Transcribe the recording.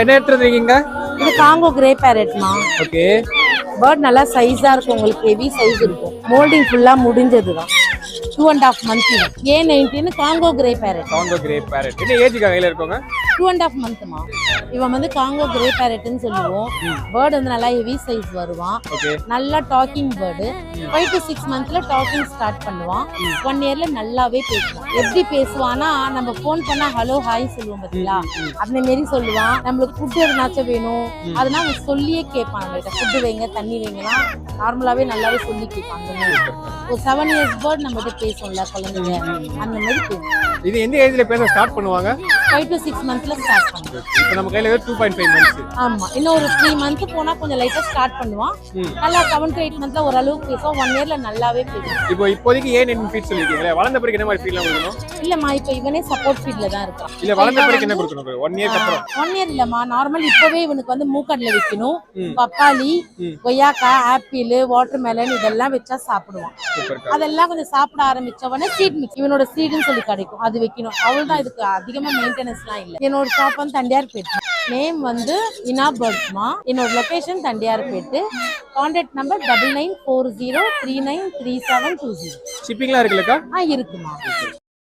என்ன எடுத்துருக்கீங்க? இது காங்கோ கிரே பேரட்மா. ஓகே. பேர்ட் நல்லா சைஸா இருக்கும், உங்களுக்கு ஹெவி சைஸ் இருக்கும். மோல்டிங் ஃபுல்லா முடிஞ்சதுதான். 2.5 month. A19 Congo grey farad. Congo grey farad. என்ன ஏஜ்க்கு கையில இருக்கோங்க? 2.5 monthமா. இவன் வந்து காங்கோ கிரே பேரட்னு சொல்லுவோம். பேர்ட் வந்து நல்லா ஹெவி சைஸ் வருவான். நல்லா டாக்கிங் பேர்டு. 5 to 6 monthsல டாக்கிங் ஸ்டார்ட் பண்ணுவான். 1 yearல நல்லாவே பேசுவான். எப்படி பேசுவானா, நம்ம ஃபோன் பண்ணா ஹலோ ஹாய் சொல்லுவோம் பாத்தீங்களா, அந்த மாதிரி சொல்லுவான். நம்மளுக்கு ஃபுட் எதுனாச்சும் வேணும் அதனால அவன் சொல்லியே கேட்பான். நம்மகிட்ட ஃபுட் வைங்க தண்ணி வைங்கலாம் நார்மலாவே நல்லாவே சொல்லி கேட்பான். அந்த மாதிரி ஒரு 7 years பேர்ட் நம்மகிட்ட பேசும்ல குழந்தைங்க, அந்த மாதிரி பேசும். இது எந்த ஏஜ்ல பேச ஸ்டார்ட் பண்ணுவாங்க? 5 to 6 monthsல ஸ்டார்ட் பண்ணுவோம். இப்போ நம்ம கையில 2.5 months. ஆமா, இன்னும் ஒரு 3 month போனா கொஞ்சம் லைட்டா ஸ்டார்ட் பண்ணுவான். நல்லா 7 to 8 monthsல ஓரளவுக்கு பேசுவான். 1 yearல நல்லாவே பேசுவான். இப்போ இப்போதைக்கு A19 ஃபீட் சொல்லிருக்கீங்களா, வளர்ந்த பிறகு என்ன மாதிரி ஃபீட்லாம் கொடுக்கணும்? இல்லம்மா, இப்போ இவனே சப்போர்ட் ஃபீட்ல தான் இருக்கான். இல்ல வளர்ந்த பிறகு என்ன கொடுக்கணும்? 1 year அப்புறம். 1 year இல்லம்மா, நார்மல் இப்பவே இவனுக்கு வந்து மூக்கடலை வைக்கணும். பப்பாளி, கொய்யாக்காய், ஆப்பிள், வாட்டர்மெலன் இதெல்லாம் வச்சா சாப்பிடுவான். அதெல்லாம் கொஞ்சம் சாப்பிட ஆரம்பிச்சவனே சீட் மிக்ஸ், இவனோட சீடுன்னு சொல்லி கிடைக்கும், அது வைக்கணும். அவ்வளவுதான், இதுக்கு அதிகமா மெயின்டெனன்ஸ்லாம் இல்ல. என்னோட ஷாப் வந்து தண்டியார்பேட். நேம் வந்து இனா பேர்ட்ஸ்மா. என்னோட லொகேஷன் தண்டியார்பேட். Contact number 9940393720. ஷிப்பிங்லாம் இருக்குல்லக்கா? இருக்குமா.